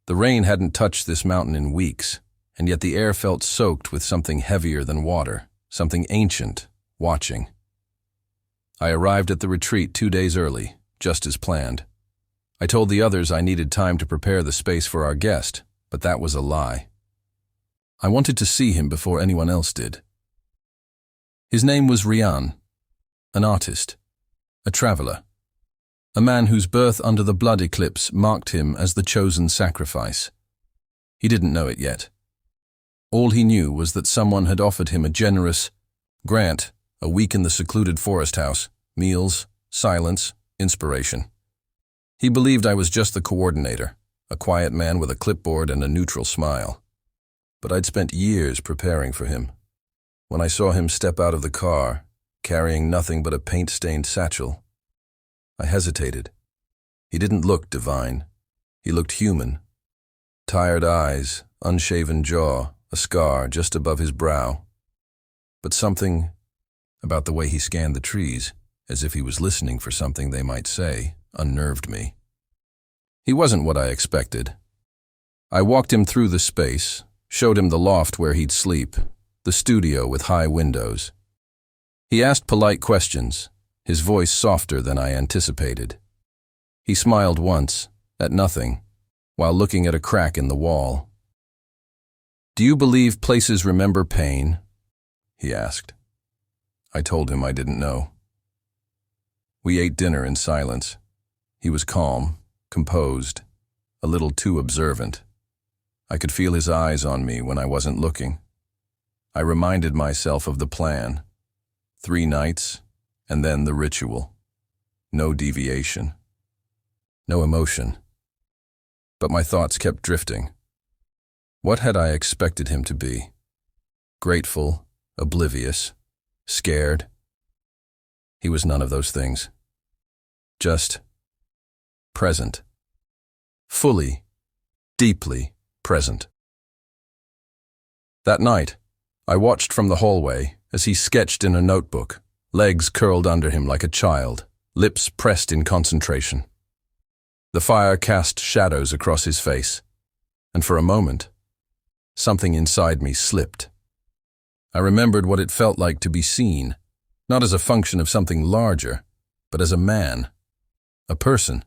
The rain hadn't touched this mountain in weeks, and yet the air felt soaked with something heavier than water, something ancient, watching. I arrived at the retreat 2 days early, just as planned. I told the others I needed time to prepare the space for our guest, but that was a lie. I wanted to see him before anyone else did. His name was Riyan, an artist, a traveler, a man whose birth under the blood eclipse marked him as the chosen sacrifice. He didn't know it yet. All he knew was that someone had offered him a generous grant, a week in the secluded forest house, meals, silence, inspiration. He believed I was just the coordinator, a quiet man with a clipboard and a neutral smile. But I'd spent years preparing for him. When I saw him step out of the car, carrying nothing but a paint-stained satchel, I hesitated. He didn't look divine. He looked human. Tired eyes, unshaven jaw, a scar just above his brow. But something about the way he scanned the trees, as if he was listening for something they might say, unnerved me. He wasn't what I expected. I walked him through the space, showed him the loft where he'd sleep, the studio with high windows. He asked polite questions, his voice softer than I anticipated. He smiled once, at nothing, while looking at a crack in the wall. "Do you believe places remember pain?" he asked. I told him I didn't know. We ate dinner in silence. He was calm, composed, a little too observant. I could feel his eyes on me when I wasn't looking. I reminded myself of the plan. 3 nights, and then the ritual. No deviation. No emotion. But my thoughts kept drifting. What had I expected him to be? Grateful, oblivious, scared? He was none of those things. Just present. Fully, deeply present. That night, I watched from the hallway as he sketched in a notebook, legs curled under him like a child, lips pressed in concentration. The fire cast shadows across his face, and for a moment, something inside me slipped. I remembered what it felt like to be seen, not as a function of something larger, but as a man, a person.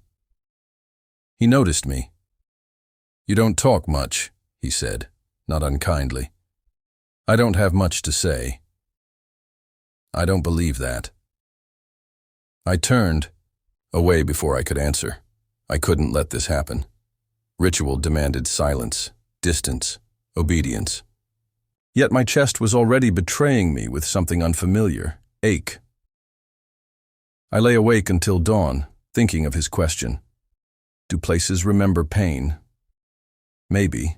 He noticed me. "You don't talk much," he said, not unkindly. "I don't have much to say." "I don't believe that." I turned away before I could answer. I couldn't let this happen. Ritual demanded silence, distance, obedience. Yet my chest was already betraying me with something unfamiliar, ache. I lay awake until dawn, thinking of his question. Do places remember pain? Maybe.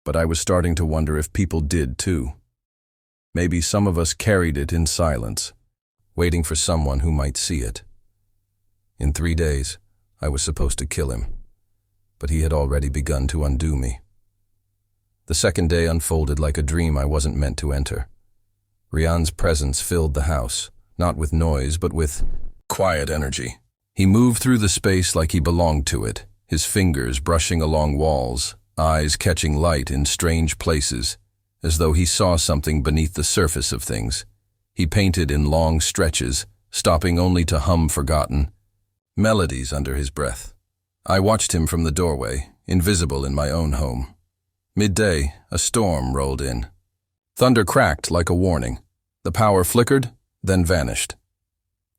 But I was starting to wonder if people did too. Maybe some of us carried it in silence, waiting for someone who might see it. In 3 days, I was supposed to kill him, but he had already begun to undo me. The second day unfolded like a dream I wasn't meant to enter. Riyan's presence filled the house, not with noise, but with quiet energy. He moved through the space like he belonged to it, his fingers brushing along walls, eyes catching light in strange places, as though he saw something beneath the surface of things. He painted in long stretches, stopping only to hum forgotten melodies under his breath. I watched him from the doorway, invisible in my own home. Midday, a storm rolled in. Thunder cracked like a warning. The power flickered, then vanished.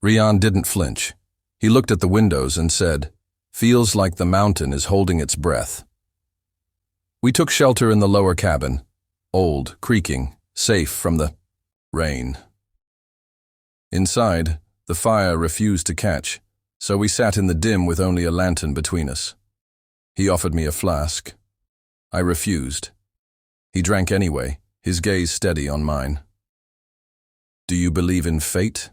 Riyan didn't flinch. He looked at the windows and said, "Feels like the mountain is holding its breath." We took shelter in the lower cabin, old, creaking, safe from the rain. Inside, the fire refused to catch, so we sat in the dim with only a lantern between us. He offered me a flask. I refused. He drank anyway, his gaze steady on mine. "Do you believe in fate?"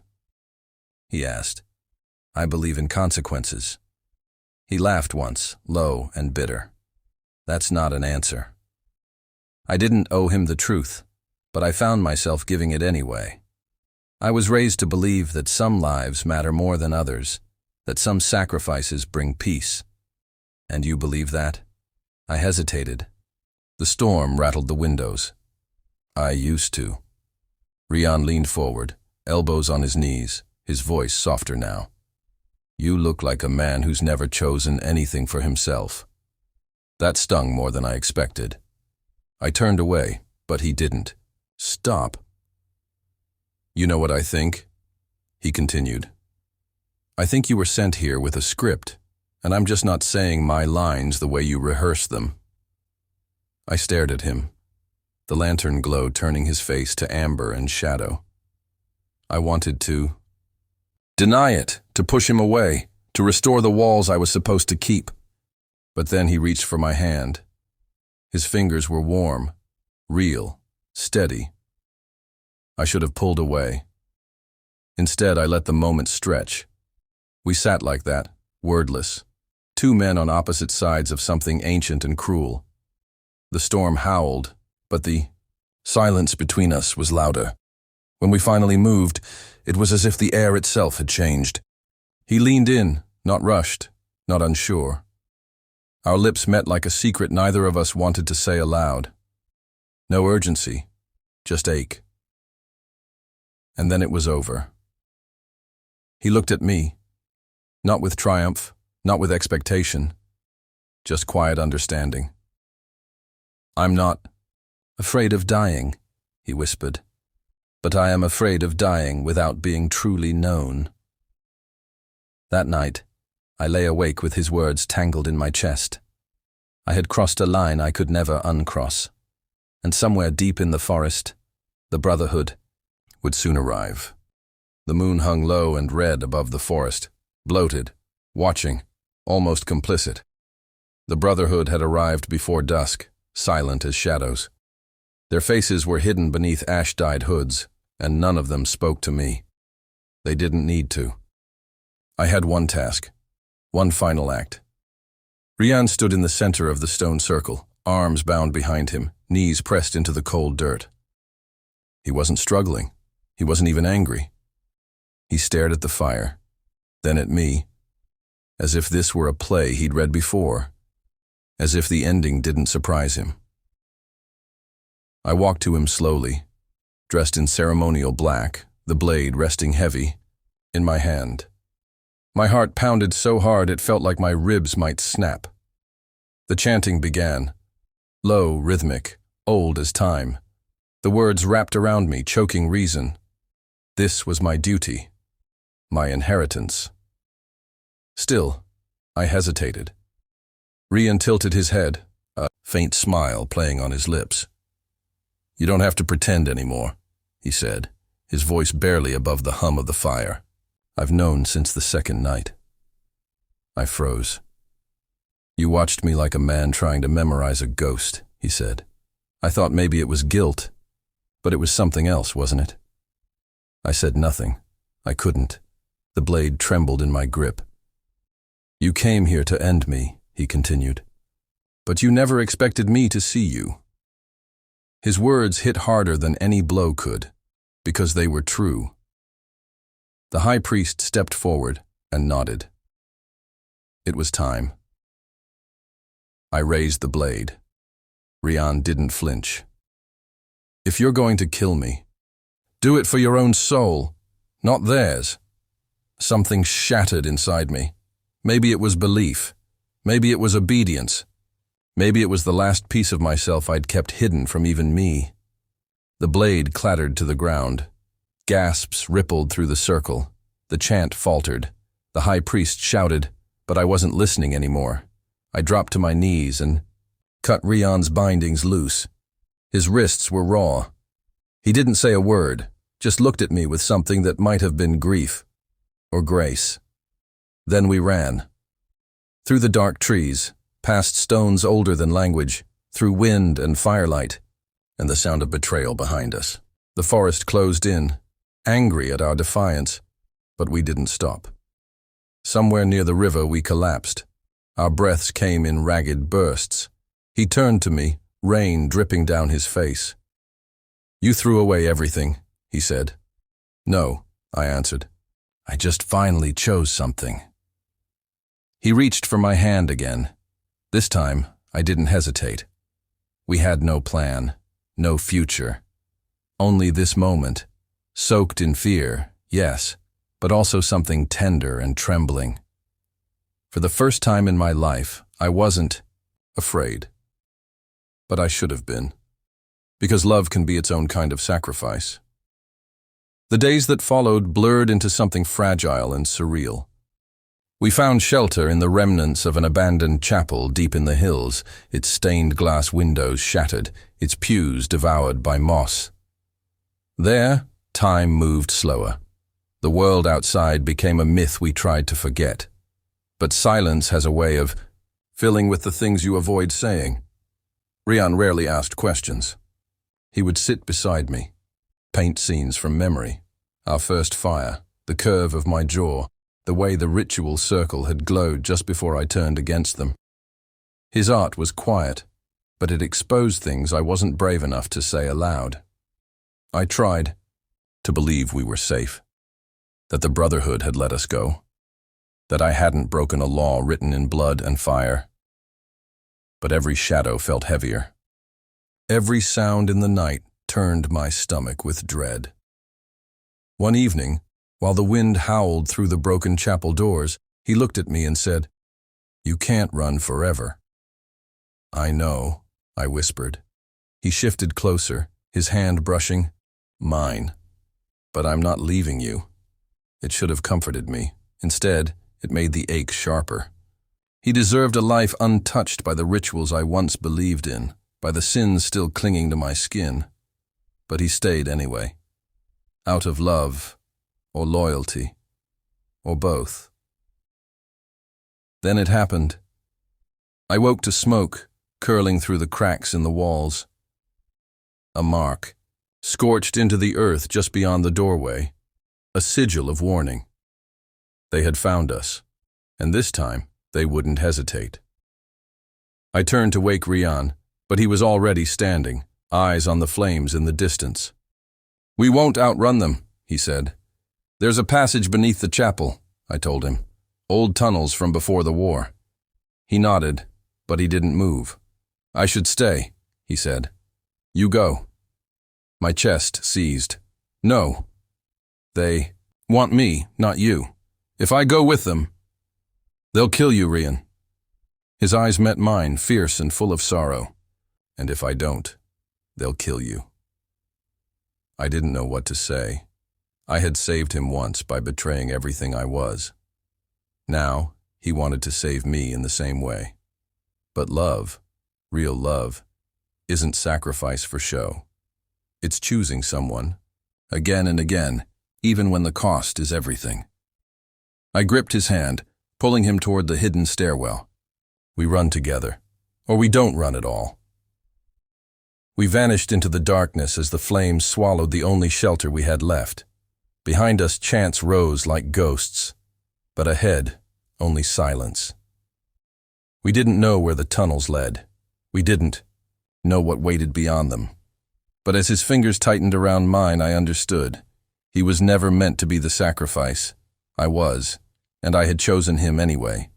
he asked. "I believe in consequences." He laughed once, low and bitter. That's not an answer. I didn't owe him the truth, but I found myself giving it anyway. I was raised to believe that some lives matter more than others, that some sacrifices bring peace. And you believe that? I hesitated. The storm rattled the windows. I used to. Riyan leaned forward, elbows on his knees, his voice softer now. You look like a man who's never chosen anything for himself. That stung more than I expected. I turned away, but he didn't. Stop. You know what I think? He continued. I think you were sent here with a script, and I'm just not saying my lines the way you rehearse them. I stared at him, the lantern glow turning his face to amber and shadow. I wanted to deny it, to push him away, to restore the walls I was supposed to keep. But then he reached for my hand. His fingers were warm, real, steady. I should have pulled away. Instead, I let the moment stretch. We sat like that, wordless, two men on opposite sides of something ancient and cruel. The storm howled, but the silence between us was louder. When we finally moved, it was as if the air itself had changed. He leaned in, not rushed, not unsure. Our lips met like a secret neither of us wanted to say aloud. No urgency, just ache. And then it was over. He looked at me, not with triumph, not with expectation, just quiet understanding. I'm not afraid of dying, he whispered, but I am afraid of dying without being truly known. That night, I lay awake with his words tangled in my chest. I had crossed a line I could never uncross, and somewhere deep in the forest, the Brotherhood would soon arrive. The moon hung low and red above the forest, bloated, watching, almost complicit. The Brotherhood had arrived before dusk, silent as shadows. Their faces were hidden beneath ash-dyed hoods, and none of them spoke to me. They didn't need to. I had one task, one final act. Riyan stood in the center of the stone circle, arms bound behind him, knees pressed into the cold dirt. He wasn't struggling. He wasn't even angry. He stared at the fire, then at me, as if this were a play he'd read before, as if the ending didn't surprise him. I walked to him slowly, dressed in ceremonial black, the blade resting heavy in my hand. My heart pounded so hard it felt like my ribs might snap. The chanting began, low, rhythmic, old as time. The words wrapped around me, choking reason. This was my duty, my inheritance. Still, I hesitated. Riyan tilted his head, a faint smile playing on his lips. You don't have to pretend anymore, he said, his voice barely above the hum of the fire. I've known since the second night. I froze. You watched me like a man trying to memorize a ghost, he said. I thought maybe it was guilt, but it was something else, wasn't it? I said nothing. I couldn't. The blade trembled in my grip. You came here to end me, he continued. But you never expected me to see you. His words hit harder than any blow could, because they were true. The high priest stepped forward and nodded. It was time. I raised the blade. Riyan didn't flinch. If you're going to kill me, do it for your own soul, not theirs. Something shattered inside me. Maybe it was belief. Maybe it was obedience. Maybe it was the last piece of myself I'd kept hidden from even me. The blade clattered to the ground. Gasps rippled through the circle. The chant faltered. The high priest shouted, but I wasn't listening anymore. I dropped to my knees and cut Riyan's bindings loose. His wrists were raw. He didn't say a word, just looked at me with something that might have been grief or grace. Then we ran. Through the dark trees, past stones older than language, through wind and firelight, and the sound of betrayal behind us. The forest closed in, angry at our defiance, but we didn't stop. Somewhere near the river we collapsed. Our breaths came in ragged bursts. He turned to me, rain dripping down his face. You threw away everything, he said. No, I answered. I just finally chose something. He reached for my hand again. This time, I didn't hesitate. We had no plan, no future. Only this moment, soaked in fear, yes, but also something tender and trembling. For the first time in my life, I wasn't afraid. But I should have been, because love can be its own kind of sacrifice. The days that followed blurred into something fragile and surreal. We found shelter in the remnants of an abandoned chapel deep in the hills, its stained glass windows shattered, its pews devoured by moss. There, time moved slower. The world outside became a myth we tried to forget. But silence has a way of filling with the things you avoid saying. Riyan rarely asked questions. He would sit beside me, paint scenes from memory, our first fire, the curve of my jaw, the way the ritual circle had glowed just before I turned against them. His art was quiet, but it exposed things I wasn't brave enough to say aloud. I tried to believe we were safe, that the Brotherhood had let us go, that I hadn't broken a law written in blood and fire. But every shadow felt heavier. Every sound in the night turned my stomach with dread. One evening, while the wind howled through the broken chapel doors, he looked at me and said, "You can't run forever." "I know," I whispered. He shifted closer, his hand brushing mine. "But I'm not leaving you." It should have comforted me. Instead, it made the ache sharper. He deserved a life untouched by the rituals I once believed in, by the sins still clinging to my skin. But he stayed anyway. Out of love, or loyalty, or both. Then it happened. I woke to smoke, curling through the cracks in the walls. A mark, scorched into the earth just beyond the doorway, a sigil of warning. They had found us, and this time they wouldn't hesitate. I turned to wake Riyan, but he was already standing, eyes on the flames in the distance. "We won't outrun them," he said. "There's a passage beneath the chapel," I told him. "Old tunnels from before the war." He nodded, but he didn't move. "I should stay," he said. "You go." My chest seized. "No. They want me, not you. If I go with them, they'll kill you, Riyan." His eyes met mine, fierce and full of sorrow. "And if I don't, they'll kill you." I didn't know what to say. I had saved him once by betraying everything I was. Now, he wanted to save me in the same way. But love, real love, isn't sacrifice for show. It's choosing someone, again and again, even when the cost is everything. I gripped his hand, pulling him toward the hidden stairwell. We run together, or we don't run at all. We vanished into the darkness as the flames swallowed the only shelter we had left. Behind us, chants rose like ghosts, but ahead, only silence. We didn't know where the tunnels led. We didn't know what waited beyond them. But as his fingers tightened around mine, I understood. He was never meant to be the sacrifice. I was, and I had chosen him anyway.